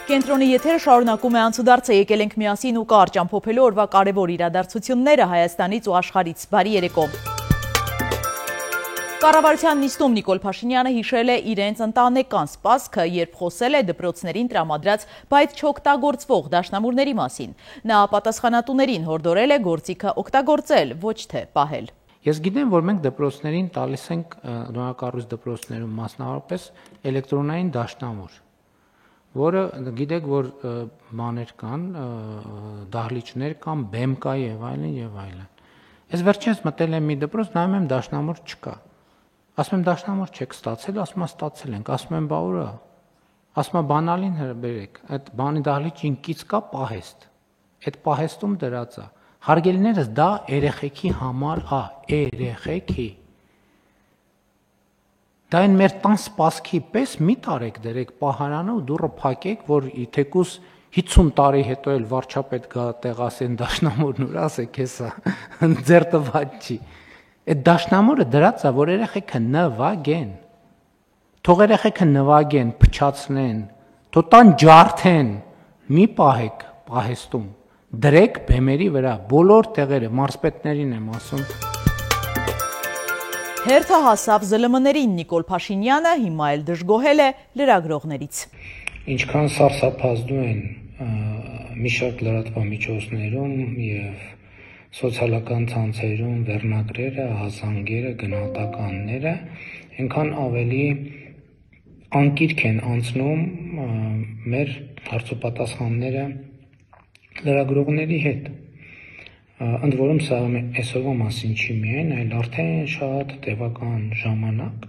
Կենտրոնի եթերը շարունակում է անցուդարձը, եկել ենք միասին ու կարճ ամփոփելու օրվա կարևոր իրադարձությունները Հայաստանից ու աշխարհից։ Բարի երեկո։ Կառավարության նիստում Նիկոլ Փաշինյանը հիշել է իրենց ընտանեկան սպասքը, երբ խոսել է դպրոցներին տրամադրած բայց չօգտագործվող դաշնամուրների մասին։ Նա պատասխանատուներին հորդորել է գործիքը օգտագործել, ոչ թե պահել։ Ես գիտեմ, որ մենք դպրոցներին տալիս ենք նորակառույց դպրոցներում մասնավորապես էլեկտրոնային դաշնամուր, որը գիտեք, որ բաներ կան, դահլիճներ կան, բեմ կա եւ այլն եւ այլն։ Ես վերջինս մտել եմ մի դպրոց, նայում եմ դաշնամուր չկա։ Ասում եմ դաշնամուր չեք ստացել, ասում եմ ստացել ենք, ասում եմ բա ուրա։ Ասում եմ բանալին հրբերեք, այդ բանի դահլիճին կից կա պահեստ։ Այդ պահեստում դրած է։ Հարգելիներս դա երեխեքի համար է, երեխեքի։ Դա այն մեր տան սպասքի պես մի տարեք դրեք պահարանը ու դուռը փակեք, որ թեկուս 50 տարի հետո էլ վարչապետ գա տեղասեն դաշնամուրն ուր ասեք հեսա ձեր տված չի։ Այդ դաշնամուրը դրած է, որ երեխեքը նվագեն։ Թող երեխեքը նվագեն, փչացնեն, թող տան ջարդեն, մի պահեք պահեստում։ Դրեք բեմերի վրա, բոլոր տեղերը, մարզպետներին եմ ասում։ Հերթը հասավ ԶԼՄ-ներին Նիկոլ Փաշինյանը հիմա էլ դժգոհել է լրագրողներից։ Ինչքան սարսափազդու են մի շարք լրատվամիջոցներում եւ սոցիալական ցանցերում վերնագրերը, հազանգերը, գնահատականները, այնքան ավելի անկիրք են անցնում մեր հարցոպատասխանները լրագրողների հետ, ընդ որում սա այսօրվա մասին չի միայն, այլ արդեն շատ տևական ժամանակ,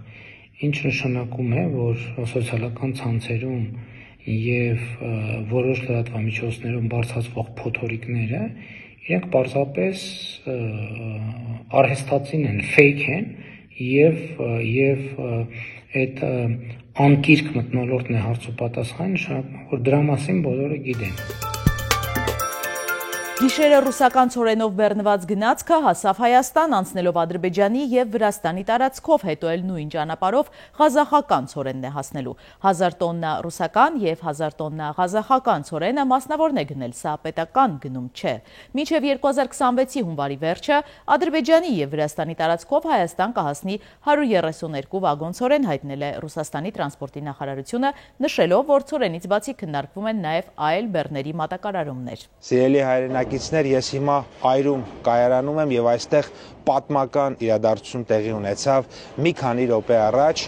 ինչ նշանակում է, որ սոցիալական ցանցերում եւ որոշ լրատվամիջոցներում բարձրացվող փոթորիկները իրենք պարզապես արհեստացին են, ֆեյք են եւ այդ անկիրք մթնոլորտն է հարցոպատասխան, նշանակում որ դրա մասին բոլորը գիտեն։ Գիշերը ռուսական ցորենով բեռնված գնացքը հասավ Հայաստան, անցնելով Ադրբեջանի եւ Վրաստանի տարածքով, հետո էլ նույն ճանապարհով ղազախական ցորենն է հասնելու։ 1000 տոննա ռուսական եւ 1000 տոննա ղազախական ցորենը մասնավորն է գնել, սա պետական գնում չէ։ Մինչև 2026-ի հունվարի վերջը Ադրբեջանի եւ Վրաստանի տարածքով Հայաստան կհասնի 132 վագոն ցորեն, հայտնել է Ռուսաստանի տրանսպորտի նախարարությունը, նշելով, որ ցորենից բացի քննարկվում են նաեւ այլ բեռների մատակարարումներ։ Սիրելի հայրենակիցներ, ես հիմա այրում կայարանում եմ եւ այստեղ պատմական իրադարձություն տեղի ունեցավ մի քանի րոպե առաջ,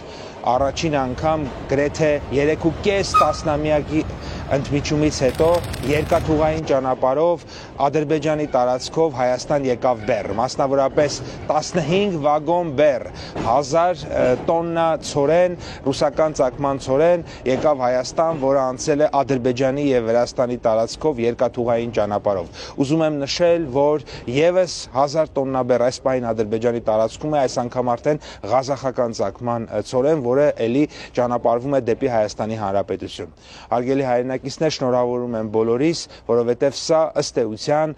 առաջին անգամ գրեթե 3.5 տասնամյակի ընդմիջումից հետո երկաթուղային ճանապարհով Ադրբեջանի տարածքով Հայաստան եկավ բեռ, մասնավորապես 15 վագոն բեռ, 1000 տոննա ցորեն, ռուսական ծագման ցորեն եկավ Հայաստան, որը անցել է Ադրբեջանի եւ Վրաստանի տարածքով երկաթուղային ճանապարհով։ Ուզում եմ նշել, որ եւս 1000 տոննա բեռ այս պահին Ադրբեջանի տարածքում է, այս անգամ արդեն ղազախական ծագման ցորեն, որը էլի ճանապարհվում է դեպի Հայաստանի Հանրապետություն։ Հարգելի հայրենակիցներ, շնորհավորում եմ բոլորիս, որովհետև սա ըստ էության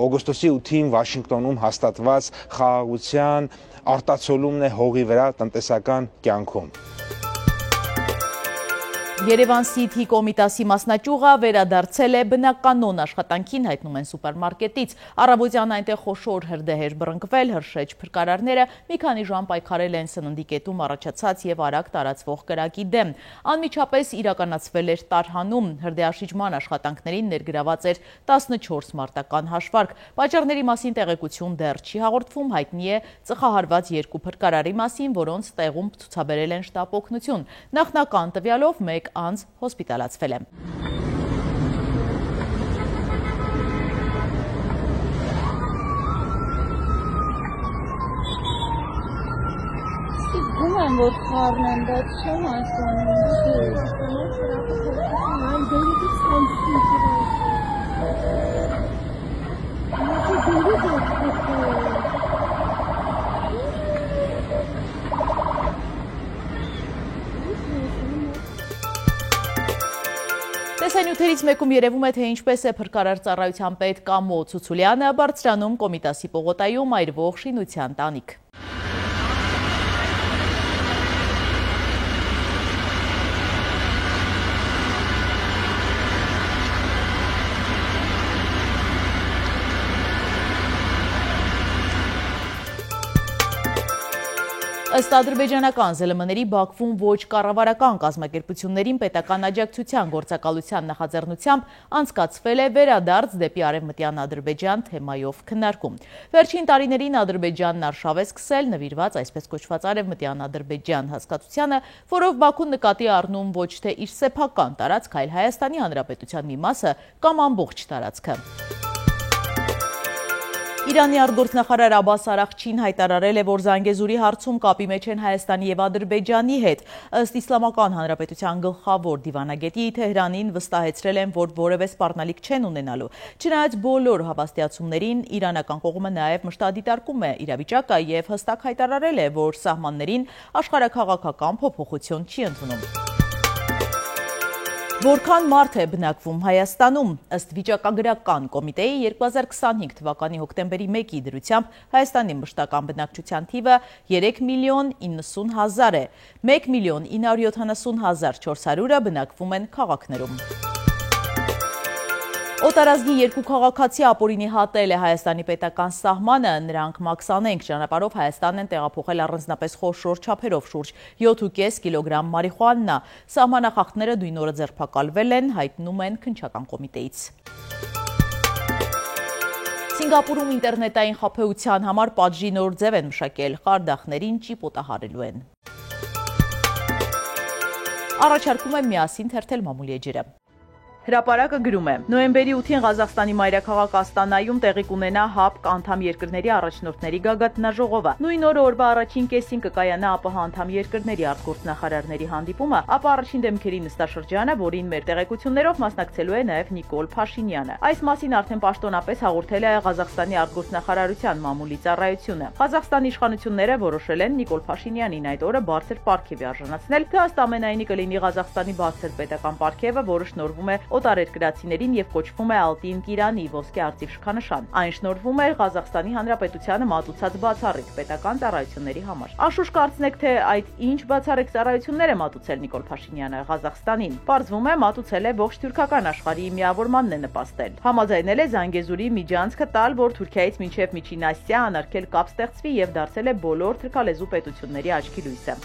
օգոստոսի 8-ին Վաշինգտոնում հաստատված խաղաղության արտացոլումն է հողի վրա տնտեսական կյանքում։ Երևան City Կոմիտասի մասնաճյուղը վերադարձել է բնականոն աշխատանքին, հայտնում են սուպերմարկետից։ Առավոտյան այնտեղ խոշոր հրդեհ էր բռնկվել, հրշեջ փրկարարները մի քանի ժամ պայքարել են սննդի կետում առաջացած եւ արագ տարածվող կրակի դեմ։ Անմիջապես իրականացվել էր տարհանում, հրդեհաշիջման աշխատանքներին ներգրաված էր 14 մարտական հաշվարկ։ Պատճառների մասին տեղեկություն դեռ չի հաղորդվում, հայտնի է ծխահարված 2 փրկարարի մասին, որոնց տեղում ցուցաբերել են շտապ օգնություն։ Նախնական տվյալով մեկ անձ հոսպիտալացվել է։ Գում եմ, որ խառն եմ, բայց չեմ Տեսանյութերից մեկում երևում է, թե ինչպես է փրկարար ծառայության պետ Կամո Ցուցուլյանը բարձրանում Կոմիտասի պողոտայում այրվող շինության տանիք։ Ըստ ադրբեջանական ԶԼՄ-ների Բաքվում ոչ կառավարական կազմակերպություններին պետական աջակցության գործակալության նախաձեռնությամբ անցկացվել է վերադարձ դեպի Արևմտյան Ադրբեջան թեմայով քննարկում։ Վերջին տարիներին Ադրբեջանն արշավ է սկսել նվիրված այսպես կոչված Արևմտյան Ադրբեջան հասկացությանը, որով Բաքուն նկատի առնում ոչ թե իր սեփական տարածք, այլ Հայաստանի Հանրապետության մի մասը կամ ամբողջ տարածքը։ Իրանի արտգործնախարար Աբբաս Արաղչին հայտարարել է, որ Զանգեզուրի հարցում կապի մեջ են Հայաստանի եւ Ադրբեջանի հետ։ Ըստ Իսլամական Հանրապետության գլխավոր դիվանագետի Թեհրանին վստահեցրել են, որ որևէ սպառնալիք չեն ունենալու։ Չնայած բոլոր հավաստիացումներին, իրանական կողմը նաեւ մշտադիտարկում է իրավիճակը եւ հստակ հայտարարել է, որ սահմաններին աշխարհաքաղաքական փոփոխություն չի ընդունում։ Որքան մարդ է բնակվում Հայաստանում, ըստ վիճակագրական կոմիտեի 2025 թվականի հոկտեմբերի 1-ի դրությամբ Հայաստանի մշտական բնակչության թիվը 3,90,000 է, 1,970,400-ը բնակվում են քաղաքներում։ Օտարազգի երկու քաղաքացի ապօրինի հատել է Հայաստանի պետական սահմանը, նրանք մաքսանենգ ճանապարհով Հայաստան են տեղափոխել առանձնապես խոշոր չափերով շուրջ 7,5 կիլոգրամ մարիխուանա։ Սահմանախախտները նույն օրը ձերբակալվել են, հայտնում են քննչական կոմիտեից։ Սինգապուրում ինտերնետային խաբեության համար պատժի նոր ձև են մշակել, խարդախներին ճիպոտահարելու են։ Առաջարկում եմ միասին թերթել մամուլի էջերը։ Հրապարակը գրում է. Նոյեմբերի 8-ին Ղազախստանի մայրաքաղաք Աստանայում տեղի կունենա ՀԱՊԿ անդամ երկրների առաջնորդների գագաթնաժողովը։ Նույն օրը օրվա առաջին կեսին կկայանա ԱՊՀ անդամ երկրների արտգործնախարարների հանդիպումը, ապա առաջին դեմքերի նստաշրջանը, որին մեր տեղեկություններով մասնակցելու է նաև Նիկոլ Փաշինյանը։ Այս մասին արդեն պաշտոնապես հաղորդել է Ղազախստանի արտգործնախարարության մամուլի ծառայությունը։ Ղազախստանի իշխանությունները որոշել են Նիկոլ Փաշինյանին այդ օրը բարձր պարգևի արժանացնել, թե ըստ ամենայնի կլինի Ղազախստանի բարձր պետական պարգևը, որը շնորհվում է օտարերկրացիներին եւ կոչվում է Ալտին Կիրանի ոսկե արծիվ շքանշան։ Այն շնորհվում է Ղազախստանի Հանրապետությանը մատուցած բացառիկ պետական ծառայությունների համար։ Անշուշտ կարծնեք, թե այդ ինչ բացառիկ ծառայություններ է մատուցել Նիկոլ Փաշինյանը Ղազախստանին։ Պարզվում է, մատուցել է ողջ թուրքական աշխարհի միավորմանն է նպաստել։ Համաձայնել է Զանգեզուրի միջանցքը տալ, որ Թուրքիայից մինչև Միջին Ասիա անարգել կապ ստեղծվի եւ դարձել է բոլոր թուրքալեզու պետությունների աչքի լույսը։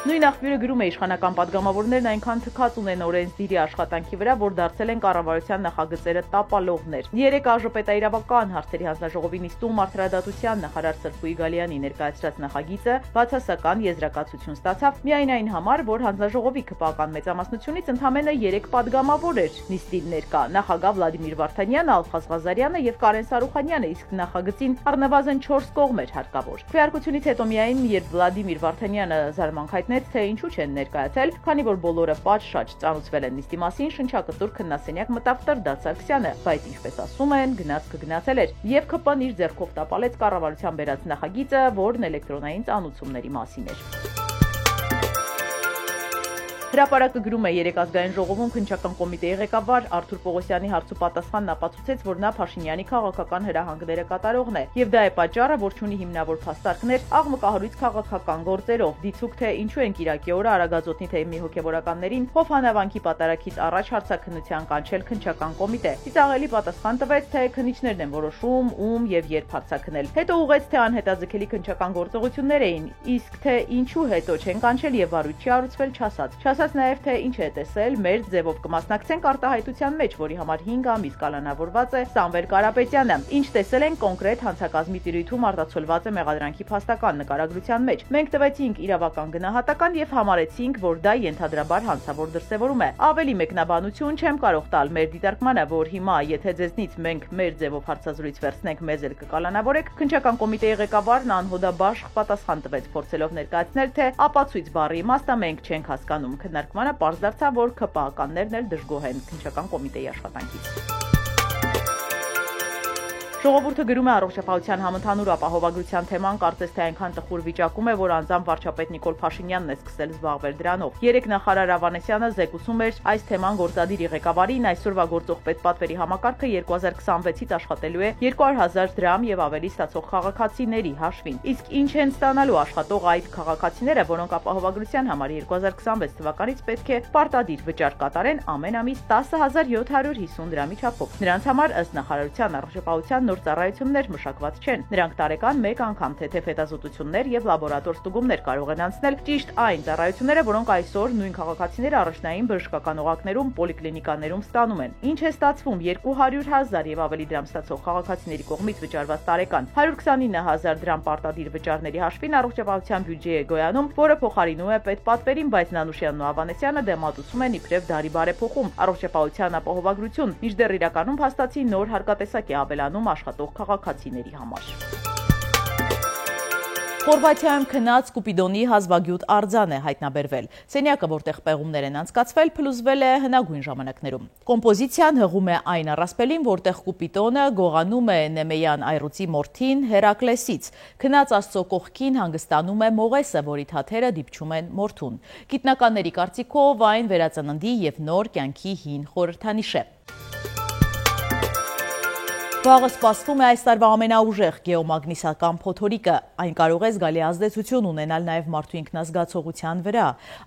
Նույն աղբյուրը գրում է, իշխանական պատգամավորներն այնքան թքած ունեն օրենսդիրի աշխատանքի վրա, որ դարձել են կառավարության նախագծերը տապալողներ։ Երեկ ԱԺՊ-իրավական հարցերի հանձնաժողովի նիստում արդարադատության նախարար Սրփուի Գալյանի ներկայացրած նախագիծը բացասական եզրակացություն ստացավ միայն այն համար, որ հանձնաժողովի ԿՊԱ-ական մեծամասնությունից ընդամենը 3 պատգամավոր էր նիստին ներկա՝ նախագահ Վլադիմիր Վարդանյանը, Ալխազ Ղազարյանը եւ Կարեն Սարուխանյանը, իսկ նախագծին առնվազն 4 կողմ էր հարկավոր։ Քվեարկությունից հետո միայն, երբ Վլադիմիր Վարդանյանը զարմանք հայտնեց, թե ինչու չեն ներկայացել, քանի որ բոլորը պատշաճ ծանոթվել են նիստի մասին, շնչակտուր քննասենյակ մտավ Տրդատ Սարգսյանը, բայց ինչպես ասում են, գնաց կգնացել էր, եւ ԿՊ-ն իր ձեռքով տապալեց կառավարության բերած նախագիծը, որն էլեկտրոնային ծանուցումների մասին էր։ Հրապարակը գրում է, երեկ ազգային ժողովում քննչական կոմիտեի ղեկավար Արթուր Պողոսյանի հարցուպատասխանն ապացուցեց, որ նա Փաշինյանի քաղաքական հրահանգները կատարողն է, եւ դա է պատճառը, որ ունի հիմնավոր փաստարկներ աղմկահարույց քաղաքական գործերով, դիցուք թե ինչու են Կիրակի օրը Արագածոտնի թեյմի հոգեվորականներին Հովհանավանքի պատարագից առաջ հարցաքննության կանչել քննչական կոմիտե։ Ծիծաղելի պատասխան տվեց, թե քննիչներն են որոշում ում եւ երբ հարցաքննել։ Հետո ուղղեց, թե անհետաձգելի քննչական գործողություններ էին, իսկ թե ինչու հետո չեն կանչել եւ վարույթ չի առուցվել չասած։ Ասաց նաև, թե ինչ է տեսել, մեր ձևով կմասնակցենք արտահայտության մեջ, որի համար 5 ամիս կալանավորված է Սամվել Կարապետյանը։ Ինչ տեսել են կոնկրետ հանցակազմի տիրույթում արտացոլված է մեղադրանքի փաստական նկարագրության մեջ։ Մենք տվեցինք իրավական գնահատական եւ համարեցինք, որ դա ենթադրաբար հանցավոր դրսեւորում է։ Ավելի մեկնաբանություն չեմ կարող տալ մեր դիտարկմանը, որ հիմա, եթե ձեզնից մենք մեր ձևով հարցազրույց վերցնենք, մեզ էլ կկալանավորեք։ Քննչական կոմիտեի ղեկավարն անհոդաբաշխ պատասխան տվեց, փորձելով ներկայացնել, թե ապացույց բառի իմաստը մենք չենք հասկանում։ Քննարկմանը պարզ դարձավ, որ ԿՊԱ-ականներն էլ դժգոհ են քննչական կոմիտեի աշխատանքից։ Ժողովուրդը գրում է, առողջապահության համընդհանուր ապահովագրության թեման կարծես թե այնքան տխուր վիճակում է, որ անձամբ վարչապետ Նիկոլ Փաշինյանն է սկսել զբաղվել դրանով։ Երեկ նախարար Ավանեսյանը զեկուցում էր այս թեման գործադիր ղեկավարին, այսօրվա գործող պետպատվերի համակարգը 2026-ից աշխատելու է 200,000 դրամ եւ ավելի ստացող քաղաքացիների հաշվին։ Իսկ ինչ են ստանալու աշխատող այդ քաղաքացիները, որոնք ապահովագրության համար 2026 թվականից պետք է պարտադիր վճար կատարեն ամեն ամիս 10,750 դրամի չափով։ Նրանց համար ըստ նախարարության առողջապահության նոր ծառայություններ մշակված չեն։ Նրանք տարեկան 1 անգամ թեթև հետազոտություններ եւ լաբորատոր ստուգումներ կարող են անցնել, ճիշտ այն ծառայությունները, որոնք այսօր նույն քաղաքացիները առաջնային բժշկական օղակներում, պոլիկլինիկաներում ստանում են։ Ինչ է ստացվում 200,000 եւ ավելի դրամ ստացող քաղաքացիների կողմից վճարված տարեկան 129,000 դրամ պարտադիր վճարների հաշվին առողջապահության բյուջե է գոյանում, որը փոխարինում է պետպատվերին, բայց Նանուշյանն ու Ավանեսյանը դեմատուցում են իբրև դարի բարեփոխում, առողջապահության ապահովագրություն, մինչդեռ իրականում փաստացի նոր հարկատեսակ է ավելանում աշխատող քաղաքացիների համար։ Խորվաթիայում քնած Կուպիդոնի հազվագյուտ արձան է հայտնաբերվել։ Սենյակը, որտեղ պեղումներ են անցկացվել, փլուզվել է հնագույն ժամանակներում։ Կոմպոզիցիան հղում է այն առասպելին, որտեղ Կուպիդոնը գողանում է Նեմեյան այրուծի մորթին Հերակլեսից։ Քնած Աստծո կողքին հանգստանում է Մողեսը, որի թաթերը դիպչում են մորթուն։ Գիտնականների կարծիքով այն վերածննդի եւ նոր կյանքի հին խորհրդանիշ է։ Վաղը սպասվում է այս տարվա ամենաուժեղ գեոմագնիսական փոթորիկը։ Այն կարող է զգալի ազդեցություն ունենալ նաև մարդու ինքնազգացողության վրա։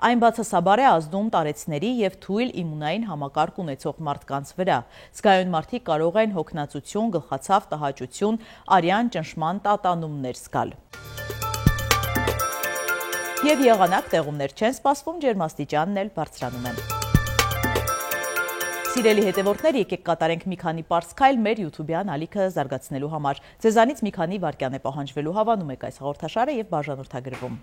Այն բացասաբար է ազդում տարեցների եւ թույլ իմունային համակարգ ունեցող մարդկանց վրա։ Զգայուն մարդիկ կարող են հոգնածություն, գլխացավ, տհաճություն, արյան ճնշման տատանումներ զգալ։ Եվ եղանակ տեղումներ չեն սպասվում, ջերմաստիճանն էլ բարձրանում է։ Սիրելի հետևորդներ, եկեք կատարենք մի քանի պարզ քայլ մեր YouTube-յան ալիքը զարգացնելու համար։ Ձեզանից մի քանի վայրկյան է պահանջվելու, հավանում եք այս հաղորդաշարը եւ բաժանորդագրվում։